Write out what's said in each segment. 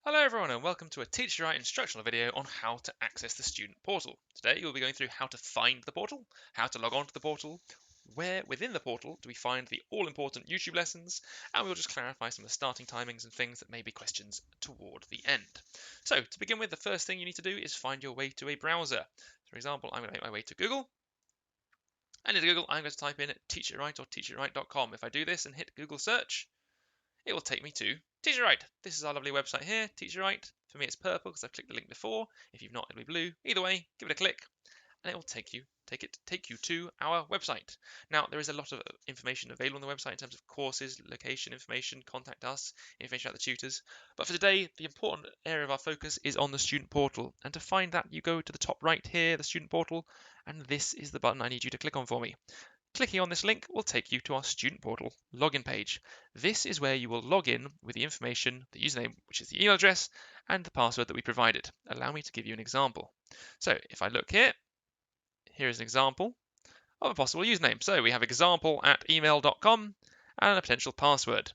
Hello everyone and welcome to a Teachitright instructional video on how to access the student portal. Today we'll be going through how to find the portal, how to log on to the portal, where within the portal do we find the all-important YouTube lessons, and we'll just clarify some of the starting timings and things that may be questions toward the end. So to begin with, the first thing you need to do is find your way to a browser. For example, I'm going to make my way to Google. And into Google, I'm going to type in Teachitright or teachitright.com. If I do this and hit Google search, it will take me to Teachitright. This is our lovely website here, Teachitright. For me, it's purple because I've clicked the link before. If you've not, it'll be blue. Either way, give it a click, and it will take you to our website. Now, there is a lot of information available on the website in terms of courses, location information, contact us, information about the tutors. But for today, the important area of our focus is on the student portal. And to find that, you go to the top right here, the student portal, and this is the button I need you to click on for me. Clicking on this link will take you to our student portal login page. This is where you will log in with the information, the username, which is the email address, and the password that we provided. Allow me to give you an example. So if I look here, here is an example of a possible username. So we have example@email.com and a potential password.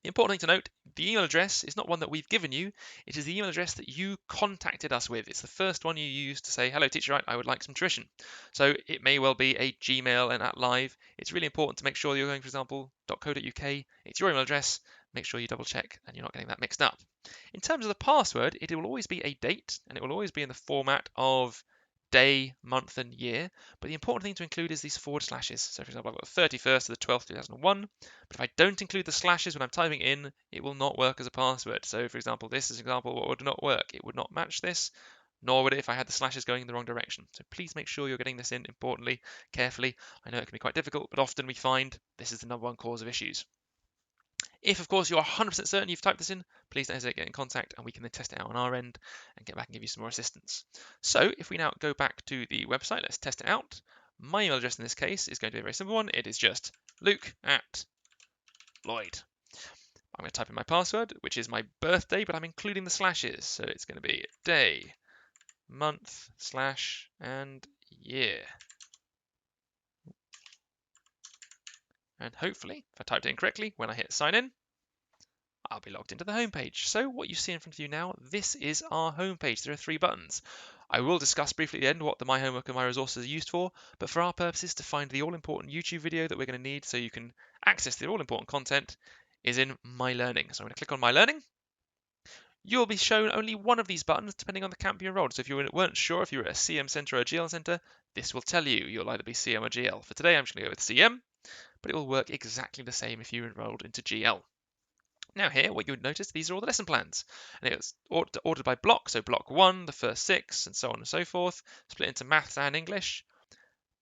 The important thing to note, the email address is not one that we've given you, it is the email address that you contacted us with. It's the first one you use to say, hello Teachitright, I would like some tuition. So it may well be a Gmail and @live. It's really important to make sure you're going, for example, .co.uk, it's your email address, make sure you double check and you're not getting that mixed up. In terms of the password, it will always be a date and it will always be in the format of day, month, and year. But the important thing to include is these forward slashes. So, for example, I've got 31st to the 12th, 2001. But if I don't include the slashes when I'm typing in, it will not work as a password. So, for example, this is an example of what would not work. It would not match this, nor would it if I had the slashes going in the wrong direction. So please make sure you're getting this in importantly, carefully. I know it can be quite difficult, but often we find this is the number one cause of issues. If, of course, you are 100% certain you've typed this in, please don't hesitate to get in contact and we can then test it out on our end and get back and give you some more assistance. So if we now go back to the website, let's test it out. My email address in this case is going to be a very simple one. It is just luke@lloyd. I'm going to type in my password, which is my birthday, but I'm including the slashes. So it's going to be day, month, slash, and year. And hopefully, if I typed it in correctly, when I hit sign in, I'll be logged into the homepage. So what you see in front of you now, this is our homepage. There are 3 buttons. I will discuss briefly at the end what the My Homework and My Resources are used for, but for our purposes, to find the all-important YouTube video that we're going to need so you can access the all-important content is in My Learning. So I'm going to click on My Learning. You'll be shown only one of these buttons depending on the camp you're enrolled. So if you weren't sure if you were at a CM Centre or a GL Centre, this will tell you. You'll either be CM or GL. For today, I'm just going to go with CM, but it will work exactly the same if you're enrolled into GL. Now here, what you would notice, these are all the lesson plans. And it's ordered by block, so block 1, the first 6, and so on and so forth, split into maths and English.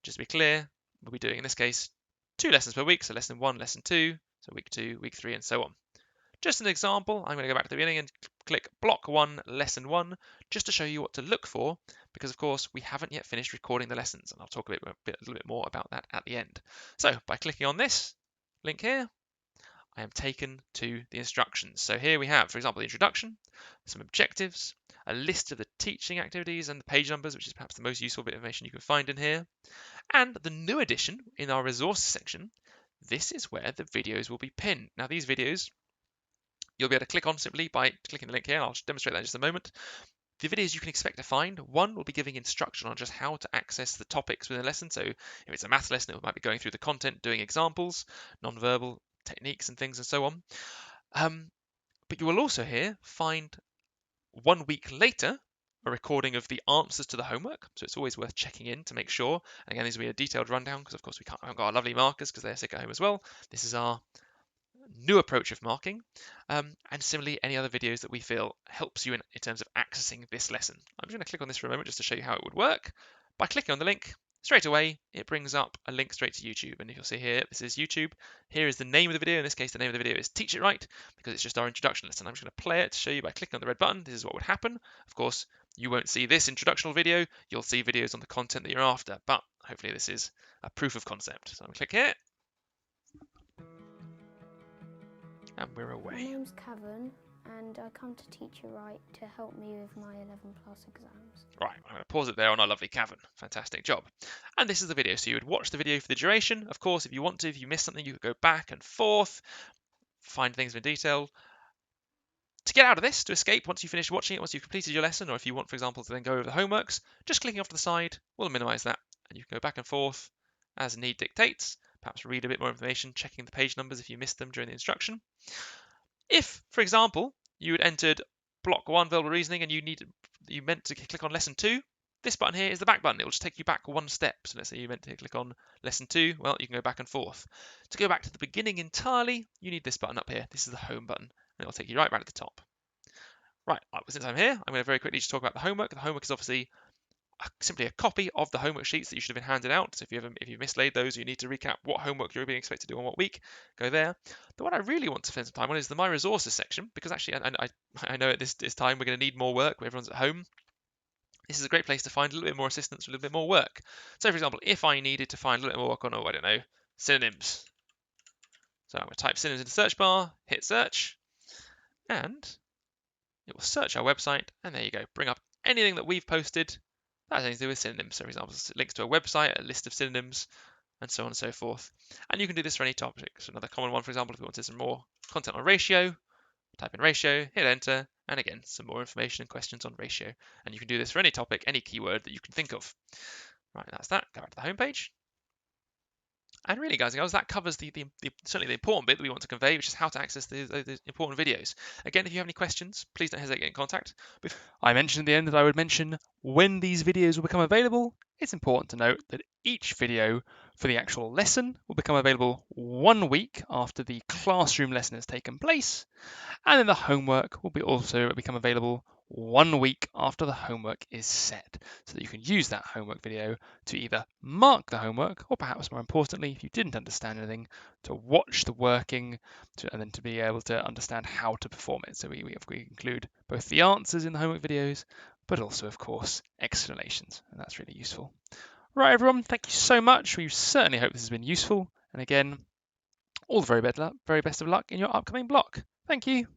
Just to be clear, we'll be doing, in this case, 2 lessons per week, so lesson 1, lesson 2, so week 2, week 3, and so on. Just an example, I'm going to go back to the beginning and click block 1, lesson 1, just to show you what to look for, because of course we haven't yet finished recording the lessons, and I'll talk a little bit more about that at the end. So by clicking on this link here, I am taken to the instructions. So here we have, for example, the introduction, some objectives, a list of the teaching activities and the page numbers, which is perhaps the most useful bit of information you can find in here. And the new addition in our resources section, this is where the videos will be pinned. Now these videos, you'll be able to click on simply by clicking the link here. I'll demonstrate that in just a moment. The videos you can expect to find, one will be giving instruction on just how to access the topics within a lesson. So if it's a math lesson, it might be going through the content, doing examples, non-verbal techniques and things and so on. But you will also here find 1 week later a recording of the answers to the homework. So it's always worth checking in to make sure. And again, these will be a detailed rundown because of course we haven't got our lovely markers because they're sick at home as well. This is our new approach of marking. And similarly, any other videos that we feel helps you in terms of accessing this lesson. I'm just going to click on this for a moment just to show you how it would work. By clicking on the link, straight away, it brings up a link straight to YouTube. And if you'll see here, this is YouTube. Here is the name of the video. In this case, the name of the video is Teachitright because it's just our introduction lesson. I'm just going to play it to show you by clicking on the red button. This is what would happen. Of course, you won't see this introductional video. You'll see videos on the content that you're after. But hopefully this is a proof of concept. So I'm going to click here. And we're away. My name's Cavan and I come to Teachitright to help me with my 11 plus exams. Right, I'm going to pause it there on our lovely Cavan. Fantastic job. And this is the video. So you would watch the video for the duration. Of course, if you want to, if you missed something, you could go back and forth, find things in detail. To get out of this, to escape once you finish watching it, once you've completed your lesson, or if you want, for example, to then go over the homeworks, just clicking off to the side will minimize that, and you can go back and forth as need dictates, perhaps read a bit more information, checking the page numbers if you missed them during the instruction. If, for example, you had entered block 1 verbal reasoning and you meant to click on lesson 2, this button here is the back button. It will just take you back one step. So let's say you meant to click on lesson 2, well, you can go back and forth. To go back to the beginning entirely, you need this button up here. This is the home button, and it will take you right back to the top. Right, since I'm here, I'm going to very quickly just talk about the homework. The homework is obviously simply a copy of the homework sheets that you should have been handed out. So if you mislaid those, you need to recap what homework you're being expected to do on what week, go there. The one I really want to spend some time on is the My Resources section, because actually I know at this time we're going to need more work when everyone's at home. This is a great place to find a little bit more assistance for a little bit more work. So for example, if I needed to find a little bit more work on, I don't know, synonyms. So I'm going to type synonyms in the search bar, hit search, and it will search our website, and there you go, bring up anything that we've posted that has anything to do with synonyms. So for example, links to a website, a list of synonyms, and so on and so forth. And you can do this for any topic. So another common one, for example, if we wanted some more content on ratio, type in ratio, hit enter, and again, some more information and questions on ratio. And you can do this for any topic, any keyword that you can think of. Right, that's that. Go back to the home page. And really, guys and girls, that covers certainly the important bit that we want to convey, which is how to access the important videos. Again, if you have any questions, please don't hesitate to get in contact. I mentioned at the end that I would mention when these videos will become available. It's important to note that each video for the actual lesson will become available 1 week after the classroom lesson has taken place, and then the homework will also become available 1 week after the homework is set, so that you can use that homework video to either mark the homework, or perhaps more importantly, if you didn't understand anything, to watch the working and then to be able to understand how to perform it. So we include both the answers in the homework videos, but also, of course, explanations, and that's really useful. Right, everyone, thank you so much. We certainly hope this has been useful, and again, all the very best of luck in your upcoming block. Thank you.